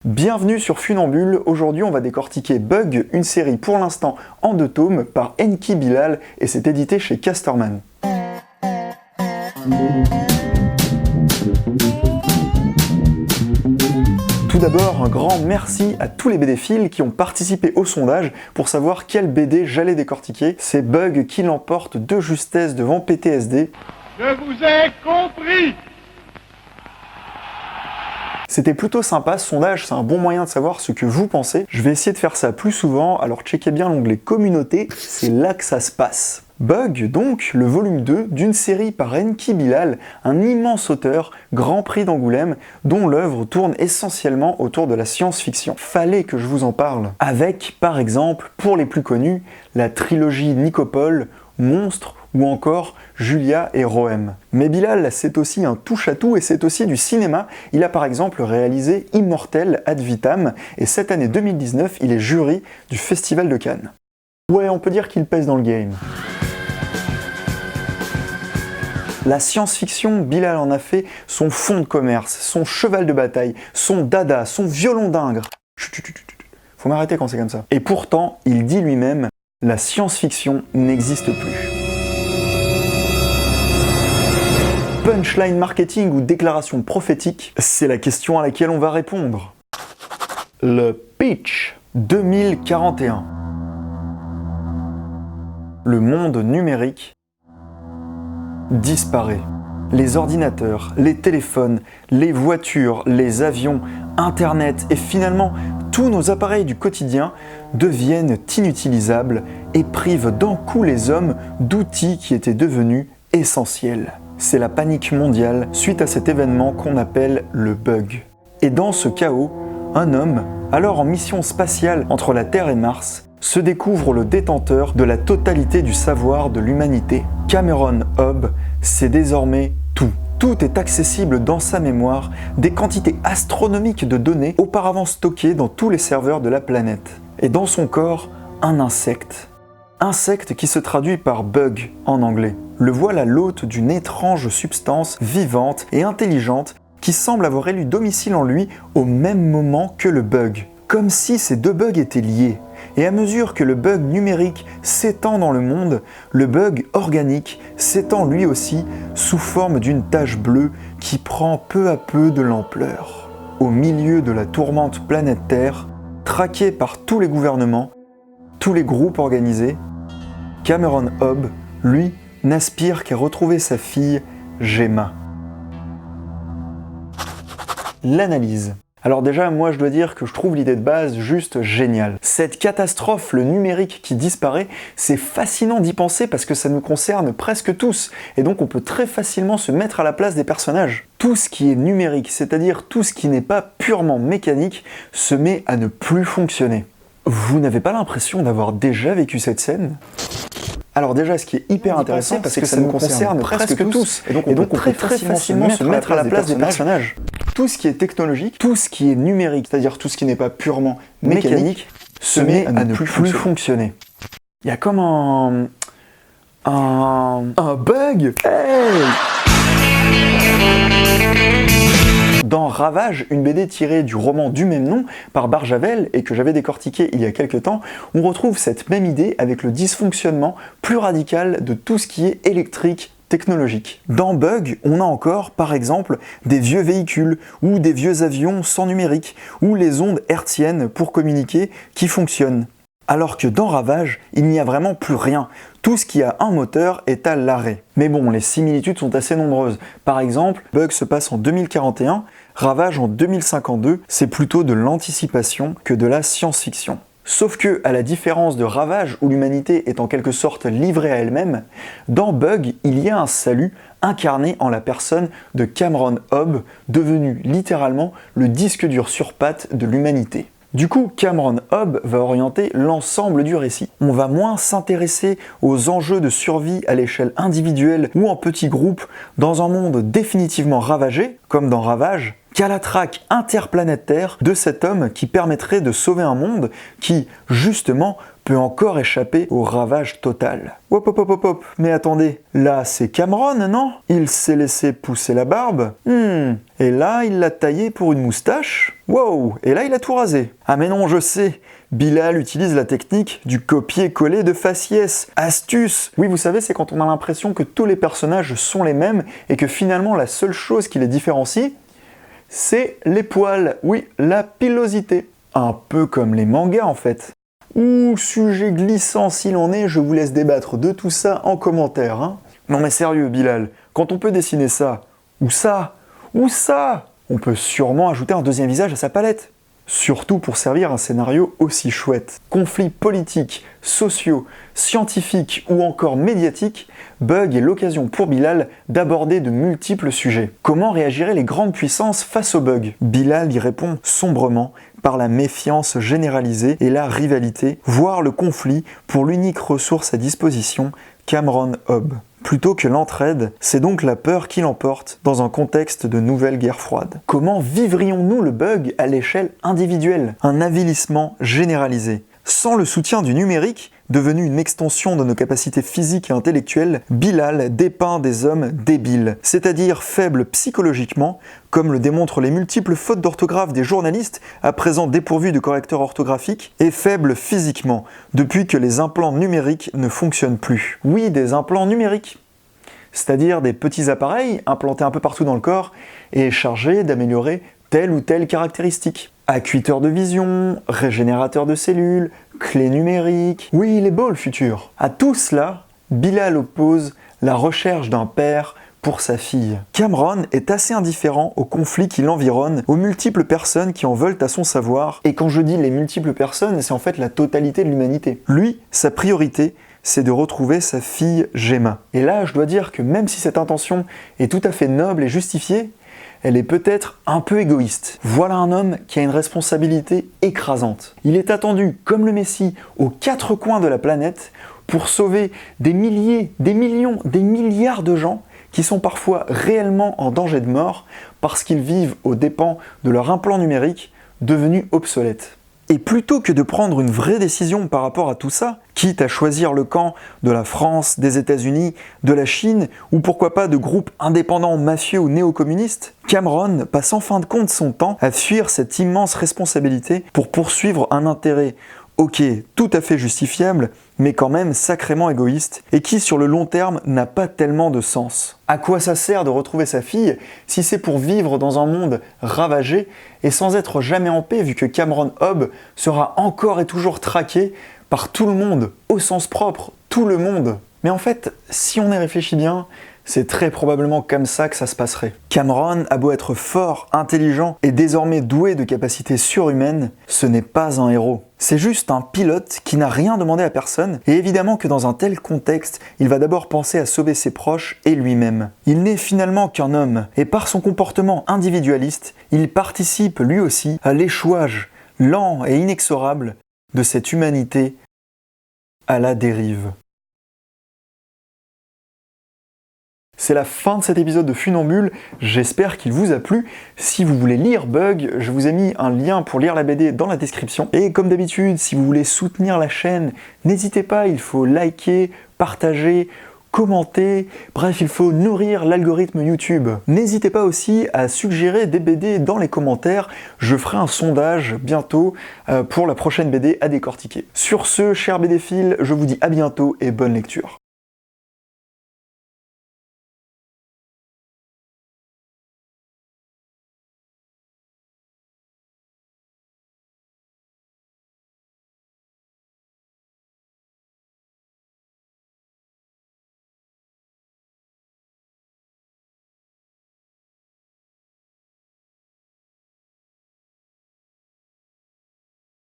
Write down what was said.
Bienvenue sur Funambule, aujourd'hui on va décortiquer Bug, une série pour l'instant en 2 tomes par Enki Bilal et c'est édité chez Casterman. Tout d'abord, un grand merci à tous les BDphiles qui ont participé au sondage pour savoir quel BD j'allais décortiquer. C'est Bug qui l'emporte de justesse devant PTSD. Je vous ai compris! C'était plutôt sympa ce sondage, c'est un bon moyen de savoir ce que vous pensez. Je vais essayer de faire ça plus souvent, alors checkez bien l'onglet communauté, c'est là que ça se passe. Bug, donc, le volume 2 d'une série par Enki Bilal, un immense auteur, Grand Prix d'Angoulême, dont l'œuvre tourne essentiellement autour de la science-fiction. Fallait que je vous en parle. Avec, par exemple, pour les plus connus, la trilogie Nicopole, Monstre, ou encore Julia et Rohem. Mais Bilal, c'est aussi un touche-à-tout et c'est aussi du cinéma. Il a par exemple réalisé Immortel ad vitam et cette année 2019, il est jury du Festival de Cannes. Ouais, on peut dire qu'il pèse dans le game. La science-fiction, Bilal en a fait son fond de commerce, son cheval de bataille, son dada, son violon d'ingre. Faut m'arrêter quand c'est comme ça. Et pourtant, il dit lui-même, la science-fiction n'existe plus. Punchline marketing ou déclaration prophétique, c'est la question à laquelle on va répondre. Le pitch 2041. Le monde numérique disparaît. Les ordinateurs, les téléphones, les voitures, les avions, Internet et finalement tous nos appareils du quotidien deviennent inutilisables et privent d'un coup les hommes d'outils qui étaient devenus essentiels. C'est la panique mondiale suite à cet événement qu'on appelle le bug. Et dans ce chaos, un homme, alors en mission spatiale entre la Terre et Mars, se découvre le détenteur de la totalité du savoir de l'humanité. Cameron Hobb sait désormais tout. Tout est accessible dans sa mémoire, des quantités astronomiques de données auparavant stockées dans tous les serveurs de la planète. Et dans son corps, un insecte. Insecte qui se traduit par bug en anglais. Le voilà l'hôte d'une étrange substance vivante et intelligente qui semble avoir élu domicile en lui au même moment que le bug. Comme si ces deux bugs étaient liés. Et à mesure que le bug numérique s'étend dans le monde, le bug organique s'étend lui aussi sous forme d'une tache bleue qui prend peu à peu de l'ampleur. Au milieu de la tourmente planète Terre, traqué par tous les gouvernements, tous les groupes organisés, Cameron Hobb, lui, n'aspire qu'à retrouver sa fille, Gemma. L'analyse. Alors déjà, moi je dois dire que je trouve l'idée de base juste géniale. Cette catastrophe, le numérique qui disparaît, c'est fascinant d'y penser parce que ça nous concerne presque tous. Et donc on peut très facilement se mettre à la place des personnages. Tout ce qui est numérique, c'est-à-dire tout ce qui n'est pas purement mécanique, se met à ne plus fonctionner. Vous n'avez pas l'impression d'avoir déjà vécu cette scène ? Alors déjà, ce qui est hyper intéressant, parce que ça nous concerne presque tous, et donc on peut très facilement se mettre à la place des personnages. Tout ce qui est technologique, tout ce qui est numérique, c'est-à-dire tout ce qui n'est pas purement mécanique, se met à ne plus fonctionner. Il y a comme un bug. Hey! Dans Ravage, une BD tirée du roman du même nom par Barjavel et que j'avais décortiqué il y a quelques temps, on retrouve cette même idée avec le dysfonctionnement plus radical de tout ce qui est électrique, technologique. Dans Bug, on a encore, par exemple, des vieux véhicules ou des vieux avions sans numérique ou les ondes hertziennes pour communiquer qui fonctionnent. Alors que dans Ravage, il n'y a vraiment plus rien. Tout ce qui a un moteur est à l'arrêt. Mais bon, les similitudes sont assez nombreuses. Par exemple, Bug se passe en 2041, Ravage en 2052, c'est plutôt de l'anticipation que de la science-fiction. Sauf que, à la différence de Ravage, où l'humanité est en quelque sorte livrée à elle-même, dans Bug, il y a un salut incarné en la personne de Cameron Hobb, devenu littéralement le disque dur sur pattes de l'humanité. Du coup, Cameron Hobb va orienter l'ensemble du récit. On va moins s'intéresser aux enjeux de survie à l'échelle individuelle ou en petits groupes dans un monde définitivement ravagé, comme dans Ravage, qu'à la traque interplanétaire de cet homme qui permettrait de sauver un monde qui, justement, peut encore échapper au ravage total. Hop hop hop hop hop, mais attendez, là c'est Cameron, non? Il s'est laissé pousser la barbe. Et là il l'a taillé pour une moustache. Wow, et là il a tout rasé. Ah mais non, je sais, Bilal utilise la technique du copier-coller de faciès. Astuce! Oui, vous savez, c'est quand on a l'impression que tous les personnages sont les mêmes et que finalement la seule chose qui les différencie, c'est les poils. Oui, la pilosité. Un peu comme les mangas en fait. Ouh, sujet glissant s'il en est, je vous laisse débattre de tout ça en commentaire. Hein. Non mais sérieux, Bilal, quand on peut dessiner ça, ou ça, on peut sûrement ajouter un deuxième visage à sa palette. Surtout pour servir un scénario aussi chouette. Conflits politiques, sociaux, scientifiques ou encore médiatiques, Bug est l'occasion pour Bilal d'aborder de multiples sujets. Comment réagiraient les grandes puissances face aux bugs? Bilal y répond sombrement par la méfiance généralisée et la rivalité, voire le conflit pour l'unique ressource à disposition, Cameron Hobb. Plutôt que l'entraide, c'est donc la peur qui l'emporte dans un contexte de nouvelle guerre froide. Comment vivrions-nous le bug à l'échelle individuelle? Un avilissement généralisé. Sans le soutien du numérique, devenu une extension de nos capacités physiques et intellectuelles, Bilal dépeint des hommes débiles, c'est-à-dire faibles psychologiquement, comme le démontrent les multiples fautes d'orthographe des journalistes, à présent dépourvus de correcteurs orthographiques, et faibles physiquement, depuis que les implants numériques ne fonctionnent plus. Oui, des implants numériques, c'est-à-dire des petits appareils implantés un peu partout dans le corps et chargés d'améliorer telle ou telle caractéristique. Acuiteur de vision, régénérateur de cellules, clé numérique. Oui, il est beau le futur. À tout cela, Bilal oppose la recherche d'un père pour sa fille. Cameron est assez indifférent aux conflits qui l'environnent, aux multiples personnes qui en veulent à son savoir. Et quand je dis les multiples personnes, c'est en fait la totalité de l'humanité. Lui, sa priorité, c'est de retrouver sa fille Gemma. Et là, je dois dire que même si cette intention est tout à fait noble et justifiée, elle est peut-être un peu égoïste. Voilà un homme qui a une responsabilité écrasante. Il est attendu comme le Messie aux quatre coins de la planète pour sauver des milliers, des millions, des milliards de gens qui sont parfois réellement en danger de mort parce qu'ils vivent aux dépens de leur implant numérique devenu obsolète. Et plutôt que de prendre une vraie décision par rapport à tout ça, quitte à choisir le camp de la France, des États-Unis, de la Chine, ou pourquoi pas de groupes indépendants mafieux ou néo-communistes, Cameron passe en fin de compte son temps à fuir cette immense responsabilité pour poursuivre un intérêt, ok, tout à fait justifiable, mais quand même sacrément égoïste, et qui sur le long terme n'a pas tellement de sens. À quoi ça sert de retrouver sa fille si c'est pour vivre dans un monde ravagé et sans être jamais en paix vu que Cameron Hobb sera encore et toujours traqué par tout le monde, au sens propre, tout le monde. Mais en fait, si on y réfléchit bien, c'est très probablement comme ça que ça se passerait. Cameron a beau être fort, intelligent et désormais doué de capacités surhumaines, ce n'est pas un héros. C'est juste un pilote qui n'a rien demandé à personne, et évidemment que dans un tel contexte, il va d'abord penser à sauver ses proches et lui-même. Il n'est finalement qu'un homme, et par son comportement individualiste, il participe lui aussi à l'échouage lent et inexorable de cette humanité à la dérive. C'est la fin de cet épisode de Funambule, j'espère qu'il vous a plu. Si vous voulez lire Bug, je vous ai mis un lien pour lire la BD dans la description. Et comme d'habitude, si vous voulez soutenir la chaîne, n'hésitez pas, il faut liker, partager, commenter, bref, il faut nourrir l'algorithme YouTube. N'hésitez pas aussi à suggérer des BD dans les commentaires, je ferai un sondage bientôt pour la prochaine BD à décortiquer. Sur ce, chers BDphiles, je vous dis à bientôt et bonne lecture.